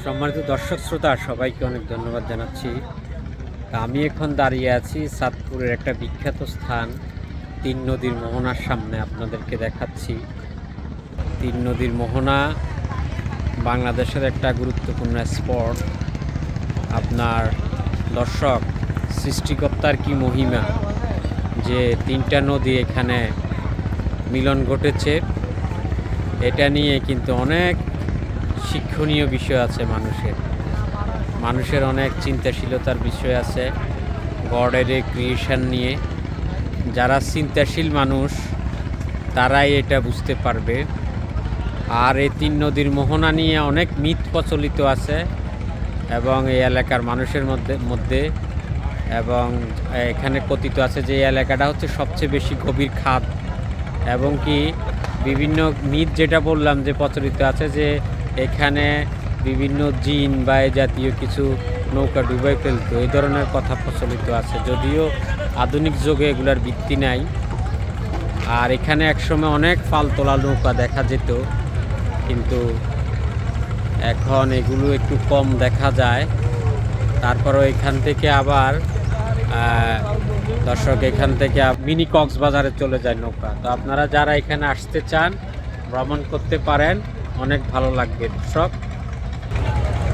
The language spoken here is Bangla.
সম্মানিত দর্শক শ্রোতা সবাইকে অনেক ধন্যবাদ জানাচ্ছি। আমি এখন দাঁড়িয়ে আছি চাঁদপুরের একটা বিখ্যাত স্থান তিন নদীর মোহনার সামনে। আপনাদেরকে দেখাচ্ছি তিন নদীর মোহনা বাংলাদেশের একটা গুরুত্বপূর্ণ স্পট। আপনার দর্শক, সৃষ্টিকর্তার কি মহিমা যে তিনটা নদী এখানে মিলন ঘটেছে, এটা নিয়ে কিন্তু অনেক শিক্ষণীয় বিষয় আছে। মানুষের অনেক চিন্তাশীলতার বিষয় আছে গডের ক্রিয়েশন নিয়ে। যারা চিন্তাশীল মানুষ তারাই এটা বুঝতে পারবে। আর এই তিন নদীর মোহনা নিয়ে অনেক মিথ প্রচলিত আছে এবং এই এলাকার মানুষের মধ্যে এবং এখানে কথিত আছে যে এই এলাকাটা হচ্ছে সবচেয়ে বেশি গভীর খাদ, এবং কি বিভিন্ন মিথ যেটা বললাম যে প্রচলিত আছে যে এখানে বিভিন্ন জিন বা এই জাতীয় কিছু নৌকা ডুবাই ফেলতো, এই ধরনের কথা প্রচলিত আছে, যদিও আধুনিক যুগে এগুলার ভিত্তি নাই। আর এখানে একসময় অনেক ফালতোলা নৌকা দেখা যেত, কিন্তু এখন এগুলো একটু কম দেখা যায়। তারপরও এখান থেকে আবার দর্শক এখান থেকে মিনি কক্সবাজারে চলে যায় নৌকা। তো আপনারা যারা এখানে আসতে চান ভ্রমণ করতে পারেন, অনেক ভালো লাগবে দর্শক।